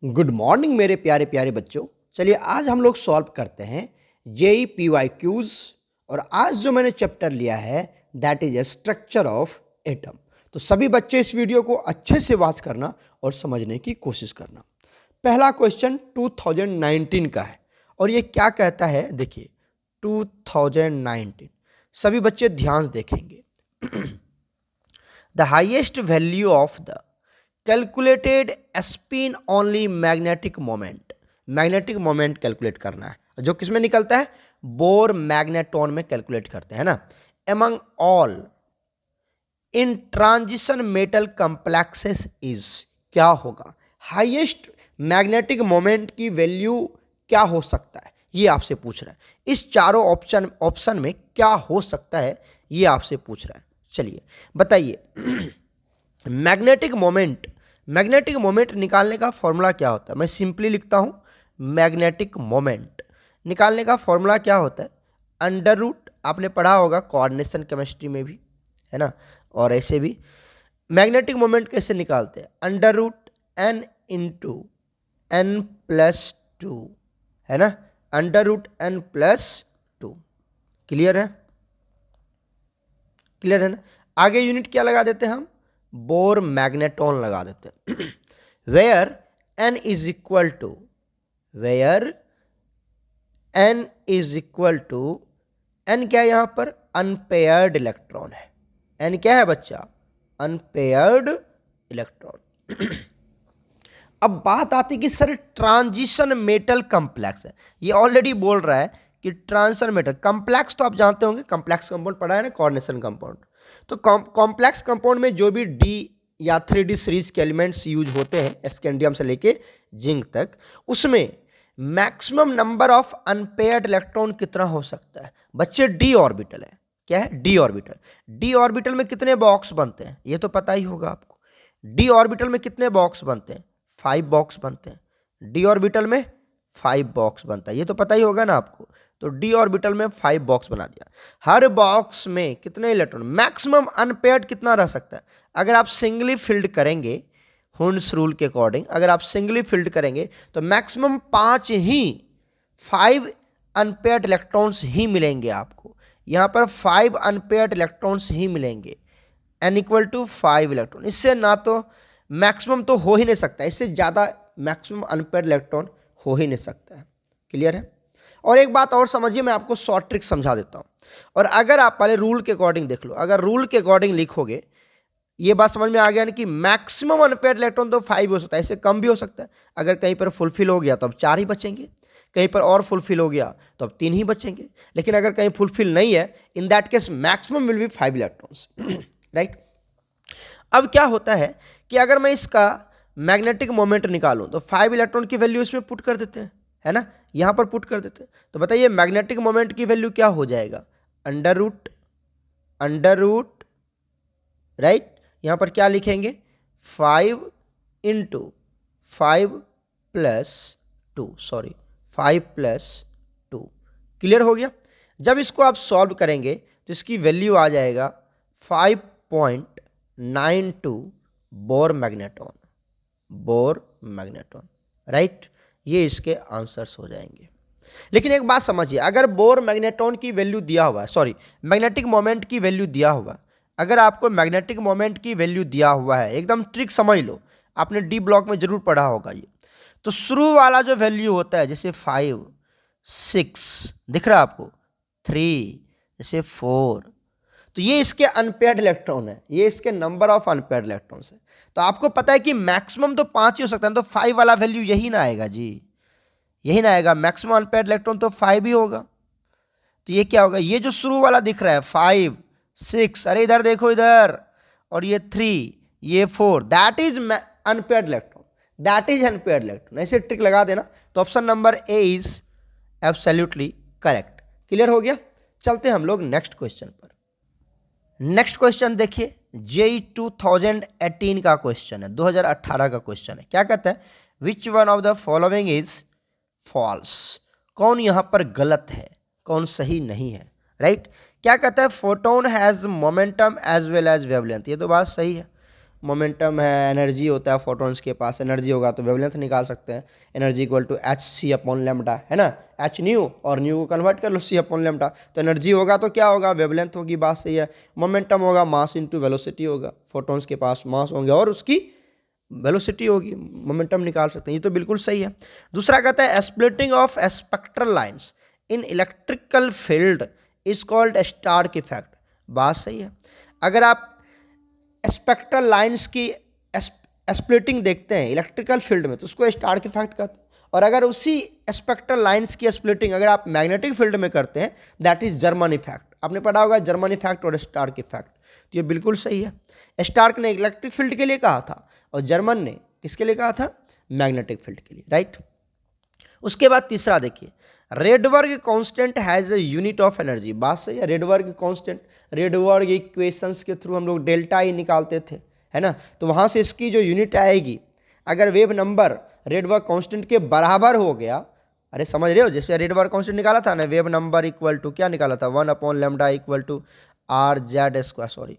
Good morning मेरे प्यारे प्यारे बच्चों। चलिए आज हम लोग सॉल्व करते हैं जेई पीवाईक्यूज। और आज जो मैंने चैप्टर लिया है that is a structure of atom. तो सभी बच्चे इस वीडियो को अच्छे से वॉच करना और समझने की कोशिश करना। पहला क्वेश्चन 2019 का है और ये क्या कहता है देखिए 2019। सभी बच्चे ध्यान से देखेंगे। The highest value of the calculated spin only magnetic moment. Magnetic moment calculate करना है जो किसमें निकलता है, बोर मैग्नेटॉन में कैलकुलेट करते हैं ना। Among all in transition metal complexes is, क्या होगा, हाईएस्ट मैग्नेटिक मोमेंट की वैल्यू क्या हो सकता है, ये आपसे पूछ रहा है। इस चारों ऑप्शन में क्या हो सकता है ये आपसे पूछ रहा है। चलिए बताइए। मैग्नेटिक मोमेंट निकालने का फॉर्मूला क्या होता है, मैं सिंपली लिखता हूं। मैग्नेटिक मोमेंट निकालने का फॉर्मूला क्या होता है, अंडर रूट, आपने पढ़ा होगा कोऑर्डिनेशन केमिस्ट्री में भी, है ना। और ऐसे भी मैग्नेटिक मोमेंट कैसे निकालते हैं, under root n into n plus two, है ना, under root n plus two. Clear है, क्लियर है ना। आगे यूनिट क्या लगा देते हैं हम, बोर मैग्नेटॉन लगा देते हैं। Where n is equal to, where n is equal to, n क्या है यहां पर, अनपेयर्ड इलेक्ट्रॉन है। एन क्या है बच्चा, अनपेयर्ड इलेक्ट्रॉन। अब बात आती कि सर ट्रांजिशन मेटल कॉम्प्लेक्स है, ये ऑलरेडी बोल रहा है कि ट्रांजिशन मेटल कॉम्प्लेक्स, तो आप जानते होंगे कॉम्प्लेक्स कंपाउंड पढ़ा है ना, कोऑर्डिनेशन कंपाउंड। तो कॉम्प्लेक्स कंपाउंड में जो भी डी या 3D सीरीज के एलिमेंट्स यूज होते हैं स्कैंडियम से लेके जिंक तक, उसमें maximum number of unpaired electron कितना हो सकता है बच्चे, डी ऑर्बिटल है। क्या है, डी ऑर्बिटल। डी ऑर्बिटल में कितने बॉक्स बनते हैं ये तो पता ही होगा आपको। डी ऑर्बिटल में कितने बॉक्स बनते हैं, 5 बॉक्स बनते हैं। डी ऑर्बिटल में 5 बॉक्स बनता है, ये तो पता ही होगा ना आपको। तो डी ऑर्बिटल में 5 बॉक्स बना दिया। हर बॉक्स में कितने इलेक्ट्रॉन, मैक्सिमम अनपेयर्ड कितना रह सकता है, अगर आप सिंगली फिल्ड करेंगे हुंड्स रूल के अकॉर्डिंग, अगर आप सिंगली फिल्ड करेंगे तो मैक्सिमम 5 अनपेयर्ड इलेक्ट्रॉन्स ही मिलेंगे आपको। यहां पर 5 अनपेयर्ड इलेक्ट्रॉन्स ही मिलेंगे, n इक्वल टू 5 इलेक्ट्रॉन। इससे ना तो मैक्सिमम तो हो ही नहीं सकता, इससे ज़्यादा मैक्सिमम अनपेयर्ड इलेक्ट्रॉन हो ही नहीं सकता है। क्लियर है। और एक बात और समझिए, मैं आपको शॉर्ट ट्रिक समझा देता हूँ। और अगर आप पहले रूल के अकॉर्डिंग देख लो, अगर रूल के अकॉर्डिंग लिखोगे, ये बात समझ में आ गया ना कि मैक्सिमम अनपेयर्ड इलेक्ट्रॉन तो 5 हो सकता है, इससे कम भी हो सकता है। अगर कहीं पर फुलफिल हो गया तो अब 4 ही बचेंगे, कहीं पर और फुलफिल हो गया तो अब 3 ही बचेंगे। लेकिन अगर कहीं फुलफिल नहीं है, in that case maximum will be 5 electrons. Right. अब क्या होता है कि अगर मैं इसका मैग्नेटिक मोमेंट निकालूं तो 5 इलेक्ट्रॉन की वैल्यू इसमें पुट कर देते हैं, है ना, यहां पर पुट कर देते हैं। तो बताइए मैग्नेटिक मोमेंट की वैल्यू क्या हो जाएगा, अंडर रूट, राइट, यहां पर क्या लिखेंगे, 5 into 5 plus 2, sorry 5 plus 2। Clear हो गया। जब इसको आप सॉल्व करेंगे तो इसकी वैल्यू आ जाएगा 5.92 बोर मैग्नेटॉन, राइट। ये इसके आंसर्स हो जाएंगे। लेकिन एक बात समझिए, अगर बोर मैग्नेटॉन की वैल्यू दिया हुआ है, सॉरी मैग्नेटिक मोमेंट की वैल्यू दिया हुआ है, अगर आपको मैग्नेटिक मोमेंट की वैल्यू दिया हुआ है, एकदम ट्रिक समझ लो, आपने डी ब्लॉक में जरूर पढ़ा होगा ये। तो शुरू वाला जो वैल्यू होता है, जैसे 5, 6 दिख रहा है आपको, 3, जैसे 4, तो ये इसके अनपेयर्ड इलेक्ट्रॉन है, ये इसके नंबर ऑफ अनपेयर्ड इलेक्ट्रॉन्स है। तो आपको पता है कि मैक्सिमम तो 5 ही हो सकता है, तो 5 वाला वैल्यू यही ना आएगा जी, यही ना आएगा। मैक्सिमम अनपेयर्ड इलेक्ट्रॉन तो 5 ही होगा। तो ये क्या होगा, ये जो शुरू वाला दिख रहा है 5, 6, अरे इधर देखो इधर, और ये 3, ये 4, that is unpaired electron, that is unpaired electron. ऐसे ट्रिक लगा देना तो option number A is absolutely correct. Clear हो गया। चलते हैं हम लोग नेक्स्ट क्वेश्चन पर। नेक्स्ट क्वेश्चन देखिए, जेई 2018 का क्वेश्चन है, 2018 का क्वेश्चन है। क्या कहता है, which one of the following is false, कौन यहां पर गलत है, कौन सही नहीं है, राइट। क्या कहता है, photon has momentum as well as wavelength, ये तो बात सही है। मोमेंटम है, एनर्जी होता है फोटॉन्स के पास, एनर्जी होगा तो वेवलेंथ निकाल सकते हैं, energy equal to h c upon lambda, है ना, एच न्यू और न्यू को कन्वर्ट कर लो सी अपॉन लेमडा, तो एनर्जी होगा तो क्या होगा, वेवलेंथ होगी, बात सही है। मोमेंटम होगा मास इंटू वेलोसिटी होगा, फोटॉन्स के पास मास होंगे और उसकी वेलोसिटी होगी, मोमेंटम निकाल सकते हैं, ये तो बिल्कुल सही है। दूसरा कहता है splitting of spectral lines in electrical field is called Stark effect, बात सही है। अगर आप स्पेक्ट्रल लाइंस की स्प्लिटिंग देखते हैं इलेक्ट्रिकल फील्ड में तो उसको स्टार्क इफेक्ट कहते हैं, और अगर उसी स्पेक्ट्रल लाइंस की स्प्लिटिंग अगर आप मैग्नेटिक फील्ड में करते हैं दैट इज जर्मन इफेक्ट। आपने पढ़ा होगा जर्मन इफेक्ट और स्टार्क इफेक्ट, तो ये बिल्कुल सही है। स्टार्क ने इलेक्ट्रिक फील्ड के लिए कहा था और जर्मन ने किसके लिए कहा था, मैग्नेटिक फील्ड के लिए, राइट। उसके बाद तीसरा देखिए, Rydberg constant has a unit of energy, बात सही है। रेडबर्ग कांस्टेंट, रेडबर्ग इक्वेशंस के थ्रू हम लोग डेल्टा ही निकालते थे, है ना, तो वहां से इसकी जो यूनिट आएगी अगर वेव नंबर रेडबर्ग कांस्टेंट के बराबर हो गया, अरे समझ रहे हो, जैसे रेडबर्ग कांस्टेंट निकाला था ना, वेव नंबर इक्वल टू क्या निकाला था, 1/λ equal to R Z square, sorry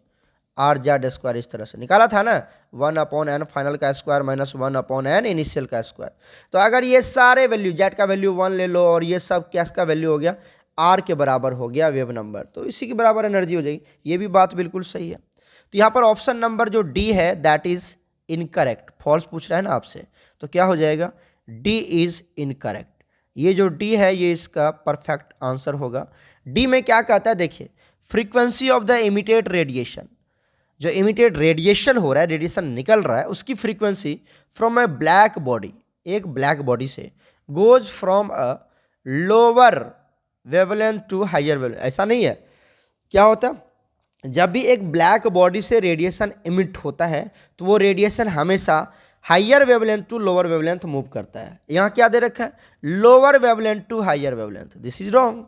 R Z square, इस तरह से निकाला था ना, 1/n फाइनल का स्क्वायर माइनस 1/n इनिशियल का स्क्वायर। तो अगर ये सारे वैल्यू, जेड का वैल्यू 1 ले लो और ये सब क्या का वैल्यू हो गया, आर के बराबर हो गया वेव नंबर, तो इसी के बराबर एनर्जी हो जाएगी, ये भी बात बिल्कुल सही है। तो यहाँ पर ऑप्शन नंबर जो डी है दैट इज इनकरेक्ट, फॉल्स पूछ रहा है ना आपसे, तो क्या हो जाएगा, डी इज इनकरेक्ट। ये जो डी है ये इसका परफेक्ट आंसर होगा। डी में क्या कहता है, देखिए frequency of the emitted radiation, जो इमिटेड रेडिएशन हो रहा है, रेडिएशन निकल रहा है, उसकी frequency from a black body, एक ब्लैक बॉडी से goes from a lower wavelength to higher wavelength, ऐसा नहीं है। क्या होता है, जब भी एक ब्लैक बॉडी से रेडिएशन इमिट होता है तो वो रेडिएशन हमेशा higher wavelength to lower wavelength move करता है। यहाँ क्या दे रखा है, lower wavelength to higher wavelength, this is wrong,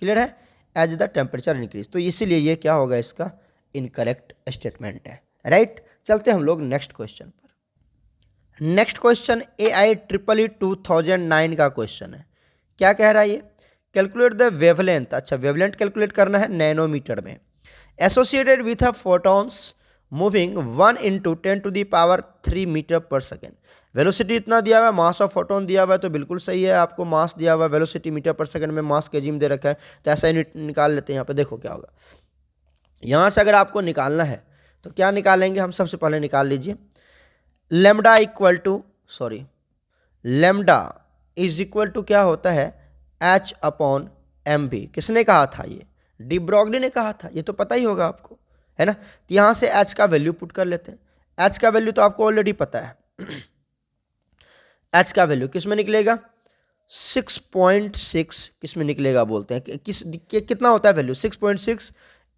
clear है, एज द टेम्परेचर इंक्रीज, तो इसीलिए ये क्या होगा, इसका इनकरेक्ट स्टेटमेंट है, राइट। चलते हम लोग नेक्स्ट क्वेश्चन पर। नेक्स्ट क्वेश्चन AIEEE 2009 का क्वेश्चन है। क्या कह रहा है ये, कैलकुलेट द वेवलेंथ, अच्छा वेवलेंथ कैलकुलेट करना है नैनोमीटर में, associated with a photons moving 1 × 10⁻³ metre पर सेकेंड। वेलोसिटी इतना दिया हुआ है, मास ऑफ फोटोन दिया हुआ है, तो बिल्कुल सही है, आपको मास दिया हुआ है, वेलोसिटी मीटर पर सेकंड में मास के जिम दे रखा है, तो ऐसा ही निकाल लेते हैं। यहाँ पे देखो क्या होगा, यहाँ से अगर आपको निकालना है तो क्या निकालेंगे हम, सबसे पहले निकाल लीजिए lambda equal to, sorry lambda is equal to क्या होता है, H/mv। किसने कहा था, ये डी ब्रॉगली ने कहा था, ये तो पता ही होगा आपको, है ना। तो यहाँ से H का वैल्यू पुट कर लेते हैं। H का वैल्यू तो आपको ऑलरेडी पता है, H का वैल्यू किस में निकलेगा, 6.6 किस में निकलेगा बोलते हैं, कितना होता है वैल्यू, 6.6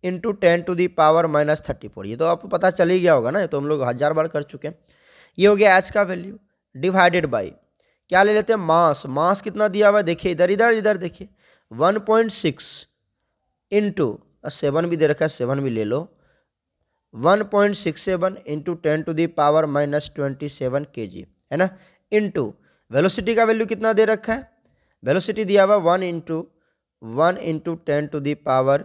× 10⁻⁻34। ये तो आपको पता चल ही गया होगा ना, ये तो हम लोग 1000 बार कर चुके हैं। ये हो गया H का वैल्यू डिवाइडेड बाई क्या ले लेते हैं, मास, मास कितना दिया हुआ है, देखिए इधर इधर इधर देखिए 1.6 इंटू 7 भी दे रखा है, 7 भी ले लो, 1.67 × 10⁻⁻27 kg, है ना, इंटू वेलोसिटी का वैल्यू कितना दे रखा है, वेलोसिटी दिया हुआ 1 × 10⁻³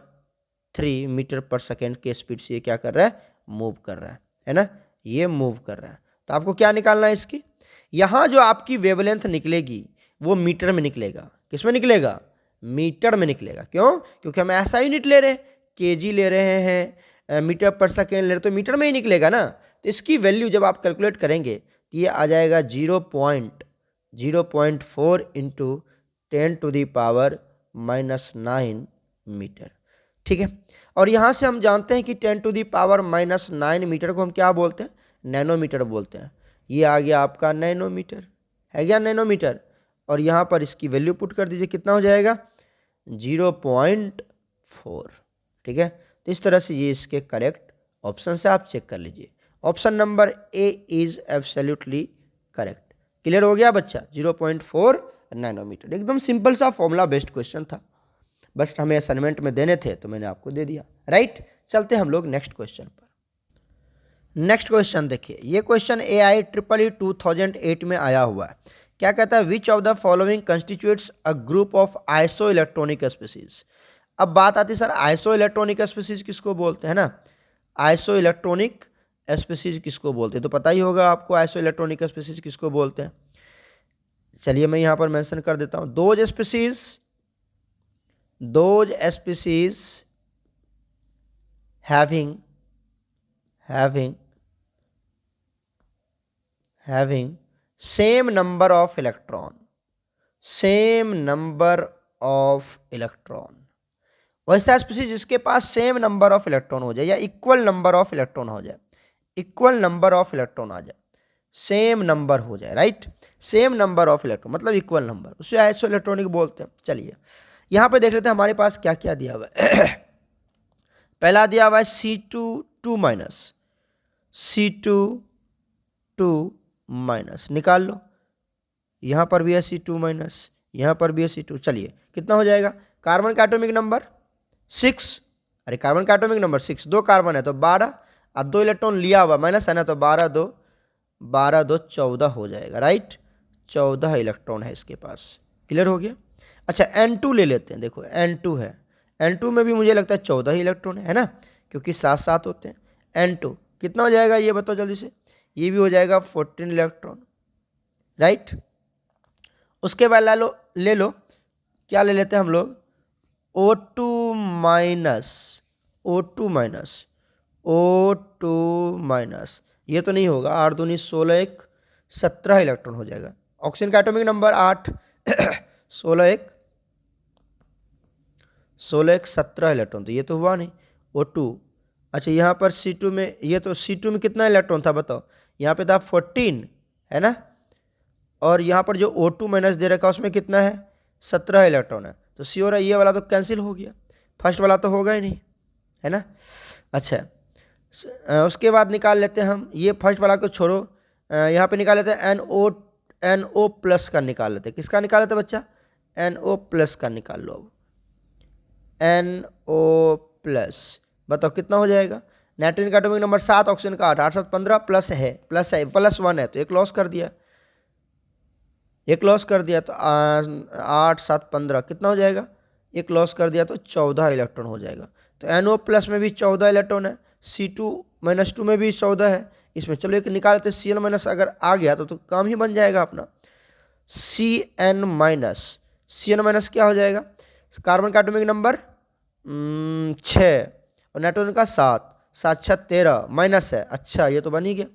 मीटर पर सेकेंड के स्पीड से ये क्या कर रहा है, मूव कर रहा है ना, ये मूव कर रहा है। तो आपको क्या निकालना है इसकी, यहाँ जो आपकी वेवलेंथ निकलेगी वो मीटर में निकलेगा, किस में निकलेगा, मीटर में निकलेगा। क्यों, क्योंकि हम ऐसा यूनिट ले रहे हैं, केजी ले रहे हैं, मीटर पर सेकेंड ले रहे, तो मीटर में ही निकलेगा ना। तो इसकी वैल्यू जब आप कैलकुलेट करेंगे तो ये आ जाएगा 0.04 × 10⁻⁻9 मीटर, ठीक है। और यहाँ से हम जानते हैं कि 10⁻⁻9 मीटर को हम क्या बोलते हैं, नैनोमीटर बोलते हैं। ये आ गया आपका नैनोमीटर, है क्या नैनोमीटर, और यहाँ पर इसकी वैल्यू पुट कर दीजिए, कितना हो जाएगा 0.4, ठीक है। तो इस तरह से ये इसके करेक्ट ऑप्शन से आप चेक कर लीजिए, option number A is absolutely correct. Clear हो गया बच्चा, 0.4 नैनोमीटर, एकदम सिंपल सा फॉर्मूला बेस्ड क्वेश्चन था, बस हमें असाइनमेंट में देने थे तो मैंने आपको दे दिया, राइट। चलते हम लोग नेक्स्ट क्वेश्चन पर। नेक्स्ट क्वेश्चन देखिए, ये क्वेश्चन AIEEE 2008 में आया हुआ है। क्या कहता है, which of the following constitutes a group of iso electronic species. अब बात आती है सर आइसो इलेक्ट्रॉनिक स्पीसीज किसको बोलते हैं ना, आइसो इलेक्ट्रॉनिक स्पीसीज किसको बोलते हैं? तो पता ही होगा आपको आइसो इलेक्ट्रॉनिक स्पीसीज किसको बोलते हैं। चलिए मैं यहाँ पर मेंशन कर देता हूँ, those species having same number of electron, वैसा स्पीसीज जिसके पास सेम नंबर ऑफ इलेक्ट्रॉन हो जाए या इक्वल नंबर ऑफ इलेक्ट्रॉन हो जाए, इक्वल नंबर ऑफ इलेक्ट्रॉन आ जाए, सेम नंबर हो जाए, right, same number of electron मतलब इक्वल नंबर, उसे आइसो इलेक्ट्रॉनिक बोलते हैं। चलिए यहाँ पे देख लेते हैं हमारे पास क्या क्या दिया हुआ है। पहला दिया हुआ है C2 निकाल लो, यहाँ पर भी है C2-, यहाँ पर भी है C2। चलिए कितना हो जाएगा, कार्बन का एटॉमिक नंबर 6, अरे कार्बन का एटॉमिक नंबर 6, 2 कार्बन है तो 12, अब 2 इलेक्ट्रॉन लिया हुआ माइनस है ना, तो 12 2 14 हो जाएगा, राइट, 14 इलेक्ट्रॉन है इसके पास। क्लियर हो गया। अच्छा N2 ले लेते हैं, देखो N2 है, N2 में भी मुझे लगता है 14 ही इलेक्ट्रॉन है ना, क्योंकि 7 होते हैं। N2 कितना हो जाएगा ये बताओ जल्दी से, ये भी हो जाएगा 14 इलेक्ट्रॉन, राइट। उसके बाद ले लो क्या ले लेते हैं हम लोग, O2 माइनस, ये तो नहीं होगा, 8 दूनी 16, 1 17 इलेक्ट्रॉन हो जाएगा। ऑक्सीजन का एटॉमिक नंबर 8, 16 1 17 इलेक्ट्रॉन, तो ये तो हुआ नहीं। O2, अच्छा यहाँ पर C2 में, ये तो C2 में कितना इलेक्ट्रॉन था बताओ, यहाँ पे था 14 है ना, और यहाँ पर जो O2 माइनस दे रखा है उसमें कितना है, 17 इलेक्ट्रॉन है, तो श्योर है ये वाला तो कैंसिल हो गया, फर्स्ट वाला तो होगा ही नहीं, है ना। अच्छा उसके बाद निकाल लेते हैं हम, ये फर्स्ट वाला को छोड़ो, यहाँ पे निकाल लेते हैं NO प्लस का निकाल लेते हैं। किसका निकाल लेते हैं बच्चा, NO प्लस का निकाल लो। अब NO प्लस बताओ कितना हो जाएगा, नाइट्रोजन का एटॉमिक नंबर 7, ऑक्सीजन का 8, 8 7 15, प्लस है +1 है, तो एक लॉस कर दिया, तो 8 7 15 कितना हो जाएगा, एक लॉस कर दिया तो 14 इलेक्ट्रॉन हो जाएगा। तो NO प्लस में भी 14 इलेक्ट्रॉन है, C2-2 में भी 14 है, इसमें चलो एक निकाल लेते, Cl- अगर आ गया तो काम ही बन जाएगा अपना। Cn- क्या हो जाएगा, कार्बन का एटॉमिक नंबर 6 और नाइट्रोजन का 7, 7 6 13 माइनस है, अच्छा ये तो बन ही गया,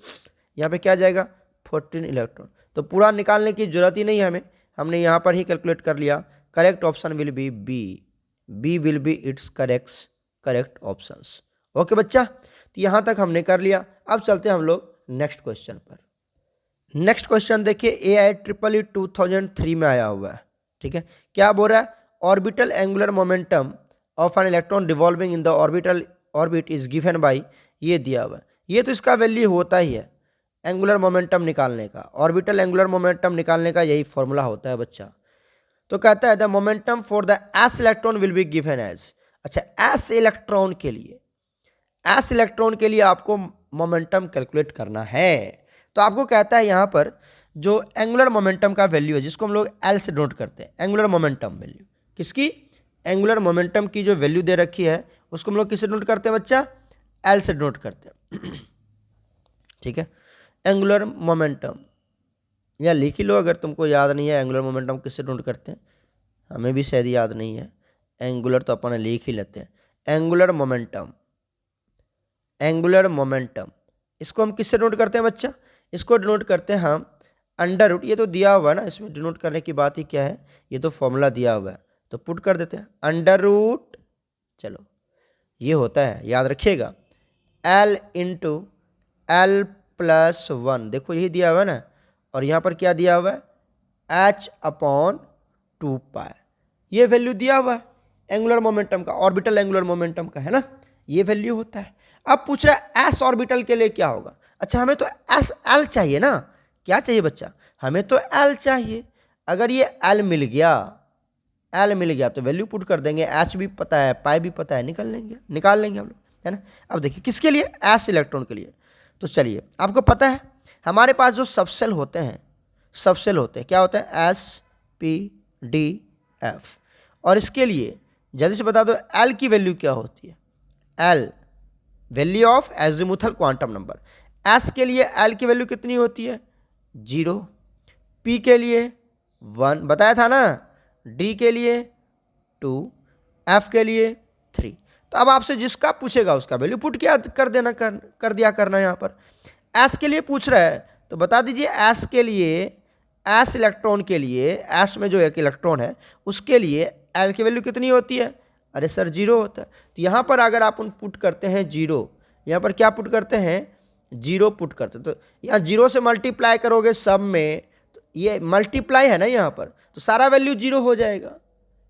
यहाँ पे क्या जाएगा 14 इलेक्ट्रॉन। तो पूरा निकालने की जरूरत ही नहीं है हमें, हमने यहाँ पर ही कैलकुलेट कर लिया। Correct option will be B will be it's correct options. Okay बच्चा, तो यहाँ तक हमने कर लिया। अब चलते हैं हम लोग नेक्स्ट क्वेश्चन पर। नेक्स्ट क्वेश्चन देखिए, AIEEE 2003 में आया हुआ है, ठीक है। क्या बोल रहा है, orbital angular momentum of an electron revolving in the orbit is given by, ये दिया हुआ है, ये तो इसका वैल्यू होता ही है एंगुलर मोमेंटम निकालने का, ऑर्बिटल एंगुलर मोमेंटम निकालने का यही फॉर्मूला होता है बच्चा। तो कहता है the momentum for the s electron will be given as, अच्छा एस इलेक्ट्रॉन के लिए आपको मोमेंटम कैलकुलेट करना है। तो आपको कहता है यहाँ पर जो एंगुलर मोमेंटम का वैल्यू है, जिसको हम लोग एल से नोट करते हैं, एंगुलर मोमेंटम वैल्यू, किसकी, एंगुलर मोमेंटम की जो वैल्यू दे रखी है उसको हम लोग किससे नोट करते हैं बच्चा, एल से नोट करते हैं, ठीक है। एंगुलर मोमेंटम या लिख ही लो अगर तुमको याद नहीं है एंगुलर मोमेंटम किससे नोट करते हैं, हमें भी शायद याद नहीं है, एंगुलर तो अपन लिख ही लेते हैं। एंगुलर मोमेंटम इसको हम किससे डिनोट करते हैं बच्चा, इसको डिनोट करते हैं हम अंडर रूट, ये तो दिया हुआ है ना, इसमें डिनोट करने की बात ही क्या है, ये तो फॉर्मूला दिया हुआ है, तो पुट कर देते हैं अंडर रूट, चलो ये होता है, याद रखिएगा, L इंटू L प्लस 1, देखो यही दिया हुआ है ना, और यहाँ पर क्या दिया हुआ है H/2π, ये वैल्यू दिया हुआ है एंगुलर मोमेंटम का, ऑर्बिटल एंगुलर मोमेंटम का, है ना, ये वैल्यू होता है। अब पूछ रहा है एस ऑर्बिटल के लिए क्या होगा, अच्छा हमें तो एस एल चाहिए ना, क्या चाहिए बच्चा, हमें तो एल चाहिए, अगर ये एल मिल गया तो वैल्यू पुट कर देंगे, एच भी पता है पाई भी पता है, निकाल लेंगे हम लोग, है ना। अब देखिए किसके लिए, एस इलेक्ट्रॉन के लिए, तो चलिए आपको पता है हमारे पास जो सबसेल होते हैं क्या होते हैं, SPDF, और इसके लिए जल्दी से बता दो एल की वैल्यू क्या होती है, L value of azimuthal quantum number, S के लिए एल की वैल्यू कितनी होती है 0, पी के लिए 1 बताया था ना, डी के लिए 2, एफ के लिए 3। तो अब आपसे जिसका पूछेगा उसका वैल्यू पुट क्या कर देना कर दिया करना। यहाँ पर एस के लिए पूछ रहा है तो बता दीजिए एस के लिए, एस इलेक्ट्रॉन के लिए, एस में जो एक इलेक्ट्रॉन है उसके लिए एल की वैल्यू कितनी होती है, अरे सर 0 होता है। तो यहाँ पर अगर आप पुट करते हैं 0, यहाँ पर क्या पुट करते हैं 0 पुट करते हैं, तो यहाँ 0 से मल्टीप्लाई करोगे सब में, तो ये मल्टीप्लाई है ना यहाँ पर, तो सारा वैल्यू 0 हो जाएगा,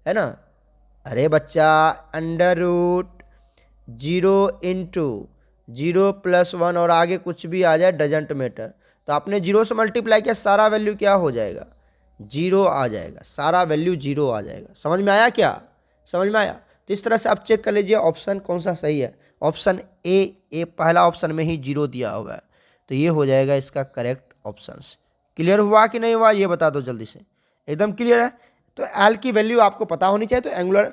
है ना। अरे बच्चा अंडर रूट 0 इंटू 0 + 1 और आगे कुछ भी आ जाए डजेंट मैटर, तो आपने 0 से मल्टीप्लाई किया, सारा वैल्यू क्या हो जाएगा 0 आ जाएगा, सारा वैल्यू 0 आ जाएगा। समझ में आया क्या, समझ में आया। तो इस तरह से आप चेक कर लीजिए ऑप्शन कौन सा सही है। ऑप्शन ए पहला ऑप्शन में ही 0 दिया हुआ है, तो ये हो जाएगा इसका करेक्ट ऑप्शन। क्लियर हुआ कि नहीं हुआ ये बता दो जल्दी से, एकदम क्लियर है। तो एल की वैल्यू आपको पता होनी चाहिए, तो एंगुलर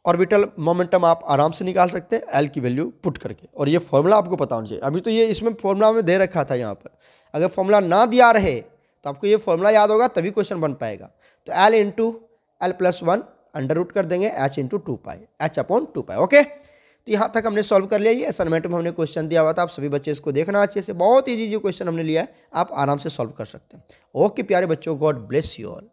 ऑर्बिटल मोमेंटम आप आराम से निकाल सकते हैं एल की वैल्यू पुट करके, और ये फॉर्मूला आपको पता होना चाहिए। अभी तो ये इसमें फॉर्मूला में दे रखा था, यहाँ पर अगर फॉर्मूला ना दिया रहे तो आपको ये फॉर्मूला याद होगा तभी क्वेश्चन बन पाएगा। तो l into l + 1 under root कर देंगे एच इंटू 2π, h/2π। ओके, तो यहाँ तक हमने सॉल्व कर लिया। ये असाइनमेंट में हमने क्वेश्चन दिया हुआ था, आप सभी बच्चे इसको देखना अच्छे से, बहुत ईजी जो क्वेश्चन हमने लिया है आप आराम से सॉल्व कर सकते हैं। ओके प्यारे बच्चों, गॉड ब्लेस यू ऑल।